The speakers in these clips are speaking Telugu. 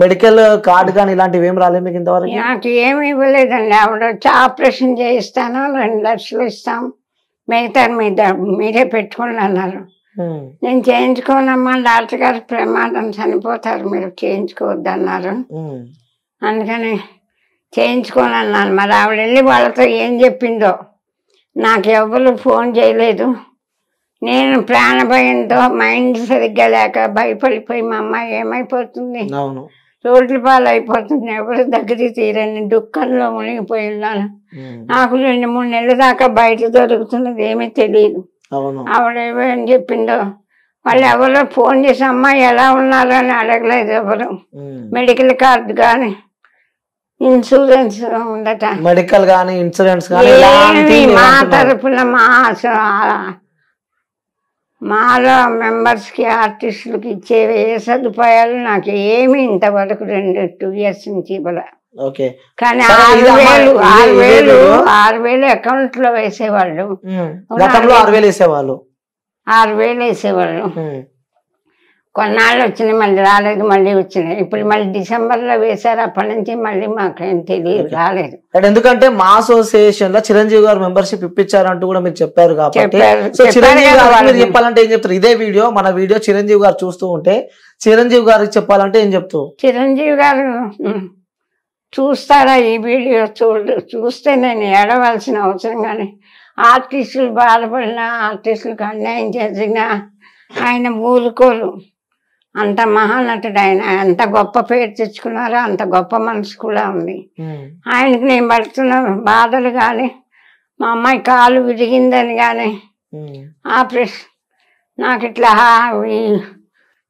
మెడికల్ కార్డు కానీ ఇలాంటివి ఏం రాలేదు మీకు ఇంతవరకు? నాకు ఏమి ఇవ్వలేదండి. ఆవిడ వచ్చి ఆపరేషన్ చేయిస్తాను 2 లక్షలు ఇస్తాం, మిగతా మీరే పెట్టుకోండి అన్నారు. నేను చేయించుకోనమ్మా, డాక్టర్ గారు ప్రమాదం, చనిపోతారు, మీరు చేయించుకోవద్దు అన్నారు. అందుకని చేయించుకోని అన్నాను. మరి ఆవిడ వెళ్ళి వాళ్ళతో ఏం చెప్పిందో నాకు ఎవరు ఫోన్ చేయలేదు. నేను ప్రాణభయంతో మైండ్ సరిగ్గా లేక భయపడిపోయి మా అమ్మాయి ఏమైపోతుంది, రోడ్ల పాలు అయిపోతుంది, ఎవరు దగ్గరికి తీరని దుఃఖంలో మునిగిపోయి ఉన్నాను. నాకు 2-3 నెలల దాకా బయట దొరుకుతున్నది ఏమీ తెలియదు. ఆవిడ ఏమని చెప్పిందో వాళ్ళు ఎవరో ఫోన్ చేసి అమ్మాయి ఎలా ఉన్నారో అని అడగలేదు ఎవరు. మెడికల్ కార్డు కానీ ఇన్సూరెన్స్ ఉండట, మెడికల్ కానీ ఇన్సూరెన్స్ మా తరఫున మాలో మెంబర్స్కి ఆర్టిస్టులకి ఇచ్చే ఏ సదుపాయాలు నాకు ఏమి ఇంతవరకు 2 years నుంచి ఇవ్వలే. కానీ 6,000 అకౌంట్ లో వేసేవాళ్ళు, 6,000 వేసేవాళ్ళు. కొన్నాళ్ళు వచ్చినాయి, మళ్ళీ రాలేదు, మళ్ళీ వచ్చినాయి. ఇప్పుడు మళ్ళీ డిసెంబర్లో వేశారు, అప్పటి నుంచి మళ్ళీ మాకేం తెలియదు, రాలేదు. ఎందుకంటే మా అసోసియేషన్ లో చిరంజీవి గారు మెంబర్షిప్ ఇప్పించారంటూ కూడా మీరు చెప్పారు కాబట్టి చెప్పాలంటే ఏం చెప్తారు? ఇదే వీడియో మన వీడియో చిరంజీవి గారు చూస్తూ ఉంటే చిరంజీవి గారికి చెప్పాలంటే ఏం చెప్తావు? చిరంజీవి గారు చూస్తారా ఈ వీడియో? చూస్తే నేను ఏడవలసిన అవసరం కానీ, ఆర్టిస్టులు బాధపడినా, ఆర్టిస్టులకు అన్యాయం చేసినా ఆయన ఊరుకోరు. అంత మహానటుడు ఆయన, ఎంత గొప్ప పేరు తెచ్చుకున్నారో అంత గొప్ప మనసు కూడా ఉంది ఆయనకి. నేను పడుతున్న బాధలు కానీ, మా అమ్మాయి కాలు విరిగిందని కానీ, ఆపరేషన్ నాకు ఇట్లా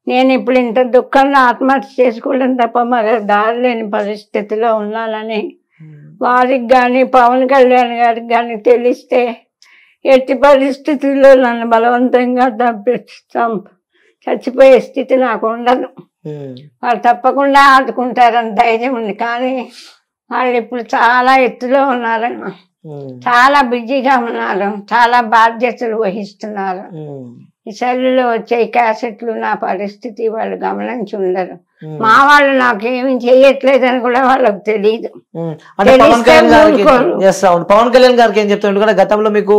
నేను ఇప్పుడు ఇంత దుఃఖంలో ఆత్మహత్య చేసుకోవడం తప్ప మరి దారి లేని పరిస్థితిలో ఉన్నానని వారికి కానీ పవన్ కళ్యాణ్ గారికి కానీ తెలిస్తే ఎట్టి పరిస్థితుల్లో నన్ను బలవంతంగా తప్పిస్తాం, చచ్చిపోయే స్థితి నాకు ఉండదు. వాళ్ళు తప్పకుండా ఆదుకుంటారని ధైర్యం ఉంది. కానీ వాళ్ళు ఇప్పుడు చాలా ఎత్తులో ఉన్నారు, చాలా బిజీగా ఉన్నారు, చాలా బాధ్యతలు వహిస్తున్నారు. ఈ సెల్లులో వచ్చే క్యాసెట్లు నా పరిస్థితి వాళ్ళు గమనించి ఉండరు. మా వాళ్ళు నాకేమి చేయట్లేదని కూడా వాళ్ళకి తెలియదు. పవన్ కళ్యాణ్ గారికి ఏం చెప్తాడు? ఎందుకంటే గతంలో మీకు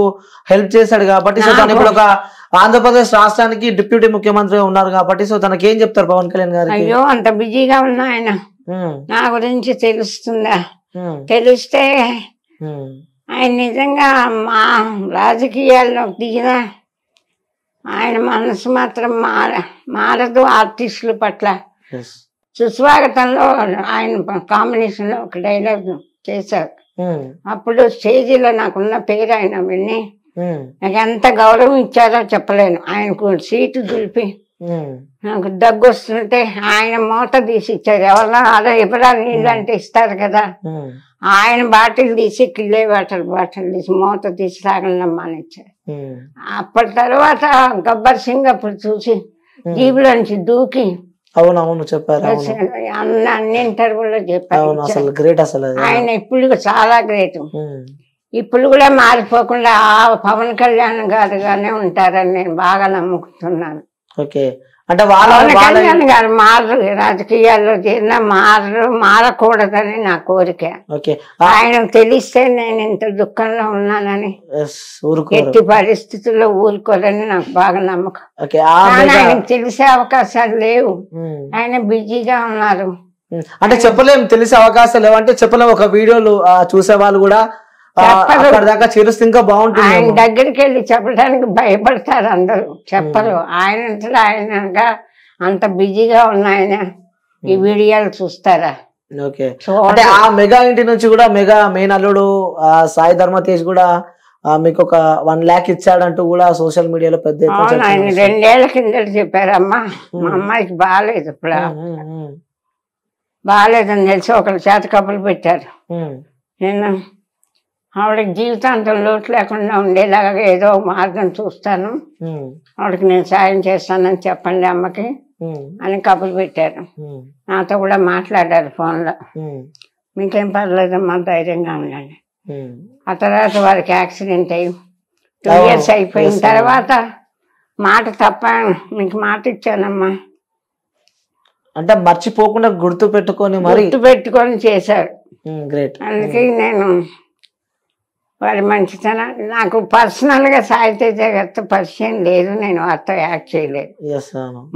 హెల్ప్ చేశాడు కాబట్టి, సో తను ఇప్పుడు ఒక ఆంధ్రప్రదేశ్ రాష్ట్రానికి డిప్యూటీ ముఖ్యమంత్రిగా ఉన్నారు కాబట్టి, సో తనకి ఏం చెప్తారు పవన్ కళ్యాణ్ గారు? అయ్యో అంత బిజీగా ఉన్నా ఆయన నా గురించి తెలుస్తుందా? తెలిస్తే ఆయన నిజంగా మా రాజకీయాల్లో దిగిన ఆయన మనసు మాత్రం మారదు. ఆర్టిస్టుల పట్ల సుస్వాగతంలో ఆయన కాంబినేషన్ లో ఒక డైలాగ్ చేశారు. అప్పుడు స్టేజీలో నాకున్న పేరు ఆయన విని నాకు ఎంత గౌరవం ఇచ్చారో చెప్పలేను. ఆయనకు సీటు దులిపి నాకు దగ్గు వస్తుంటే ఆయన మూత తీసి ఇచ్చారు. ఎవరన్నా అదే ఎవరా నీళ్ళు అంటే ఇస్తారు కదా, ఆయన బాటిల్ తీసి కిల్లే వాటర్ బాటిల్ తీసి మూత తీసి తాగలమ్మా అని ఇచ్చారు. అప్పటి తర్వాత గబ్బర్ సింగ్ అప్పుడు చూసి జీబులో నుంచి దూకి అవునవును చెప్పారు, అన్ని ఇంటర్వ్యూలో చెప్పారు. అసలు గ్రేట్, అసలు ఆయన ఇప్పుడు చాలా గ్రేట్. ఇప్పుడు కూడా మారిపోకుండా పవన్ కళ్యాణ్ గారుగానే ఉంటారని నేను బాగా నమ్ముకుంటున్నాను. అంటే పవన్ కళ్యాణ్ గారు మారరు, రాజకీయాల్లో చేరినా మారకూడదని నా కోరిక. ఆయన తెలిస్తే నేను ఇంత దుఃఖంలో ఉన్నానని, ఎట్టి పరిస్థితుల్లో ఊరుకోరని నాకు బాగా నమ్మకం. ఆయనకు తెలిసే అవకాశాలు లేవు, ఆయన బిజీగా ఉన్నారు. అంటే చెప్పలేము, తెలిసే అవకాశాలు లేవు అంటే చెప్పలేము. ఒక వీడియోలు చూసే వాళ్ళు కూడా దాకా చేరుస్తే ఇంకా బాగుంటుంది. ఆయన దగ్గరికి వెళ్ళి చెప్పడానికి భయపడతారు అందరూ, చెప్పరు. ఆయనగా అంత బిజీగా ఉన్నాయన ఈ వీడియోలు చూస్తారా? అంటే ఆ మెగా ఇంటి నుంచి కూడా మెగా మెయిన్ అల్లుడు సాయి ధర్మ తేజ్ కూడా మీకు ఒక 1 lakh ఇచ్చాడంటూ కూడా సోషల్ మీడియాలో పెద్ద ఆయన 2 ఏళ్ల కిందట చెప్పారమ్మా. మా అమ్మాయికి బాగాలేదు, ఇప్పుడు బాగాలేదని తెలిసి ఒకరి చేత కబుర్లు పెట్టారు. నేను ఆవిడకి జీవితాంతం లోటు లేకుండా ఉండేలాగా ఏదో మార్గం చూస్తాను, ఆవిడకి నేను సాయం చేస్తానని చెప్పండి అమ్మకి అని కబుర్లు పెట్టారు. నాతో కూడా మాట్లాడారు ఫోన్లో. మీకేం పర్లేదమ్మా, ధైర్యంగా ఉండండి. ఆ తర్వాత వారికి యాక్సిడెంట్ అయ్యి 2 years అయిపోయిన తర్వాత మాట తప్ప మీకు మాట ఇచ్చానమ్మా, అంటే మర్చిపోకుండా గుర్తు పెట్టుకొని మరి గుర్తు పెట్టుకొని చేశారు. గ్రేట్. అందుకే నేను వారి మంచితనం నాకు పర్సనల్గా సాహిత్య గారితో పరిచయం లేదు, నేను వారితో యాక్ట్ చేయలేదు.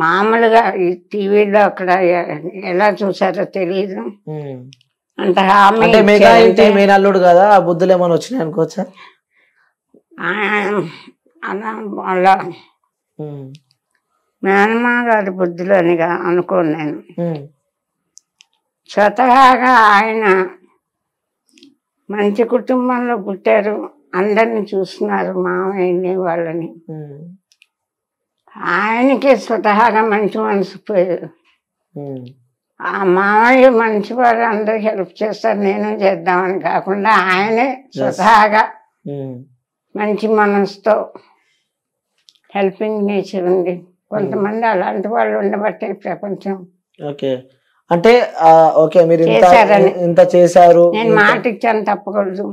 మామూలుగా ఈ టీవీలో అక్కడ ఎలా చూసారో తెలియదు. అంత హామీ మేనల్లుడు కదా, ఆ బుద్ధులు ఏమైనా వచ్చినాయి అనుకోవచ్చా? అలా మేనమా గారి బుద్ధులు అని అనుకోను నేను. స్వతహాగా ఆయన మంచి కుటుంబంలో పుట్టారు, అందరిని చూస్తున్నారు, మామయ్యని వాళ్ళని. ఆయనకి స్వతహాగా మంచి మనసు పోయారు. ఆ మామయ్య మంచివారు, అందరికి హెల్ప్ చేస్తారు, నేను చేద్దామని కాకుండా ఆయనే స్వతహాగా మంచి మనసుతో హెల్పింగ్ నేచర్ ఉంది. కొంతమంది అలాంటి వాళ్ళు ఉండబట్టే ప్రపంచం. ఓకే, అంటే ఓకే మీరు ఇంత చేశారు, నేను మాట ఇచ్చాను తప్పకూడదు,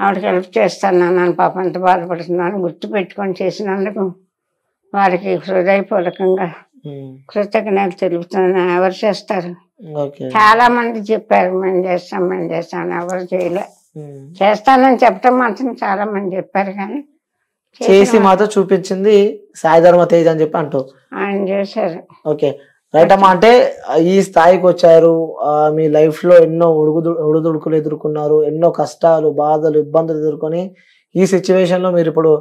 ఆవిడకి హెల్ప్ చేస్తాను, నన్ను పాప అంత బాధపడుతున్నాను గుర్తు పెట్టుకొని చేసినందుకు వారికి హృదయపూర్వకంగా కృతజ్ఞతలు తెలుపుతున్నాను. ఎవరు చేస్తారు? చాలా మంది చెప్పారు మేము చేస్తాం, ఎవరు చేయలే. చేస్తానని చెప్పడం మాత్రం చాలా మంది చెప్పారు, కానీ చేసి మాత్రం చూపించింది సాయి ధర్మ తేజ్ అని చెప్పి అంటూ ఆయన చేశారు. ఓకే రైట్ అమ్మా. అంటే ఈ స్థాయికి వచ్చారు, మీ లైఫ్ లో ఎన్నో ఒడుదుడుకులు ఎదుర్కొన్నారు, ఎన్నో కష్టాలు, బాధలు, ఇబ్బందులు ఎదుర్కొని ఈ సిచ్యువేషన్ లో మీరు ఇప్పుడు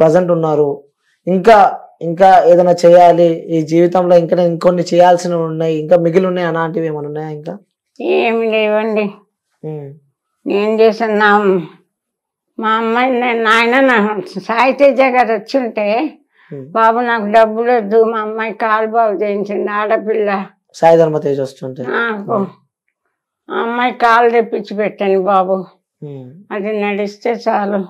ప్రజెంట్ ఉన్నారు. ఇంకా ఇంకా ఏదైనా చేయాలి ఈ జీవితంలో, ఇంకా ఇంకొన్ని చేయాల్సినవి ఉన్నాయి, ఇంకా మిగిలి ఉన్నాయి అలాంటివి ఏమైనా ఉన్నాయా? ఇంకా ఏమి లేవండి. నేను చేసిన మా అమ్మాయి నాయన సాయి తేజ గారు వచ్చి ఉంటే, బాబు నాకు డబ్బులు వద్దు, మా అమ్మాయి కాలు బాగు చేయించండి, ఆడపిల్ల సాయి ధర్మ తేజ్ వస్తుంటే నాకు ఆ అమ్మాయి కాలు తెప్పించి పెట్టండి బాబు, అది నడిస్తే చాలు,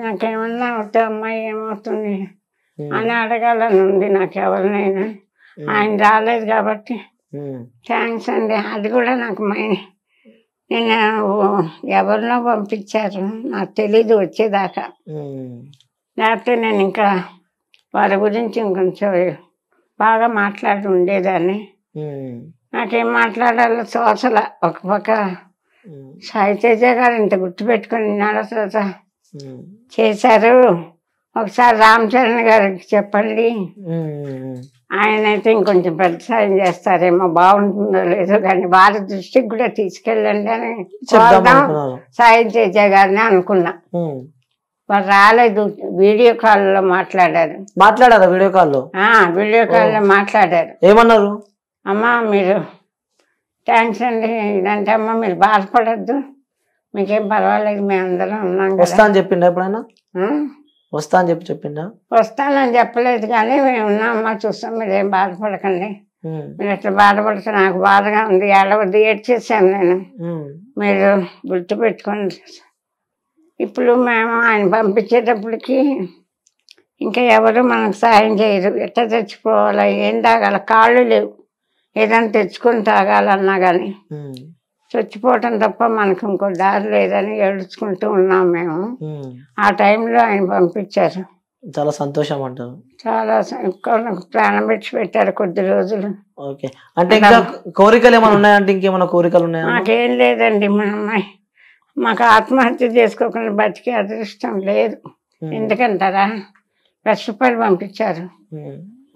నాకేమన్నా అవుతే అమ్మాయి ఏమవుతుంది అని అడగాలని ఉంది నాకు ఎవరినైనా. ఆయన రాలేదు కాబట్టి థ్యాంక్స్ అండి. అది కూడా నాకు నేను ఎవరినో పంపించారు, నాకు తెలీదు వచ్చేదాకా, లేకపోతే నేను ఇంకా వారి గురించి ఇంకొంచెం బాగా మాట్లాడి ఉండేదాన్ని. నాకేం మాట్లాడాలో తోచల. ఒక పక్క సాయి తేజ గారు ఇంత గుర్తుపెట్టుకుని తర్వాత చేశారు. ఒకసారి రామ్ చరణ్ గారికి చెప్పండి, ఆయన అయితే ఇంకొంచెం పెద్ద సాయం చేస్తారేమో, బాగుంటుందో లేదో కానీ వారి దృష్టికి కూడా తీసుకెళ్ళండి అని సాయి తేజ గారిని అనుకున్నా. వారు రాలేదు, వీడియో కాల్లో మాట్లాడారు. వీడియో కాల్లో మాట్లాడారు. ఏమన్నారు? అమ్మా మీరు థ్యాంక్స్ అండి, ఇదంటే అమ్మ మీరు బాధపడద్దు, మీకేం పర్వాలేదు, మేమందరం ఉన్నాం. వస్తా అని చెప్పిండా ఎప్పుడైనా? వస్తా అని చెప్పిండా? వస్తానని చెప్పలేదు, కానీ మేము ఉన్నామమ్మా, చూస్తాం, మీరేం బాధపడకండి, మీరు ఎట్లా బాధపడితే నాకు బాధగా ఉంది, ఏడవద్దు, ఏడ్చేసాను నేను, మీరు గుర్తు పెట్టుకోండి. ఇప్పుడు మేము ఆయన పంపించేటప్పటికి ఇంకా ఎవరు మనకు సాయం చేయరు. ఎట్లా తెచ్చుకోవాలా, ఏం తాగాల, కాళ్ళు లేవు, ఏదైనా తెచ్చుకొని తాగాలన్నా కానీ చచ్చిపోవటం తప్ప మనకు ఇంకో దారి లేదని ఏడుచుకుంటూ ఉన్నాం మేము. ఆ టైంలో ఆయన పంపించారు. చాలా సంతోషం అంటారు. చాలా ప్రాణం పెట్టి పెట్టారు కొద్ది రోజులు. ఓకే, అంటే ఇంకా కోరికలు ఏమైనా ఉన్నాయంటే ఇంకేమైనా కోరికలు ఉన్నాయా? నాకేం లేదండి, మా అమ్మాయి మాకు ఆత్మహత్య చేసుకోకుండా బతికే అదృష్టం లేదు. ఎందుకంటారా, రూపాయలు పంపించారు,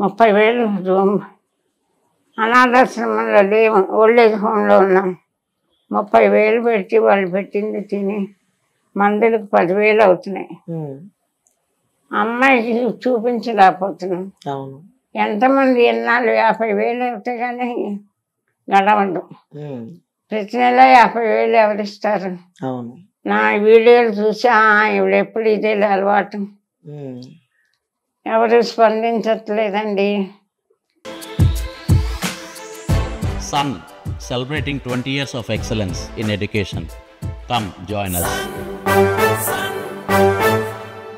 30,000 రూమ్, అనాథాశ్రమంలో లేవు, ఓల్డేజ్ హోమ్లో ఉన్నాం, 30,000 పెట్టి వాళ్ళు పెట్టింది తిని మందులకు 10,000 అవుతున్నాయి. అమ్మాయికి చూపించలేకపోతున్నాం. ఎంతమంది ఎన్నాళ్ళు 50,000 అవుతే కానీ గడవదు. ప్రతి నెల 50,000 ఎవరిస్తారు? నా వీడియోలు చూసి ఇప్పుడు ఎప్పుడు ఇదే అలవాటు, ఎవరు స్పందించట్లేదండి. Sun, celebrating 20 years of excellence in education. Come join us.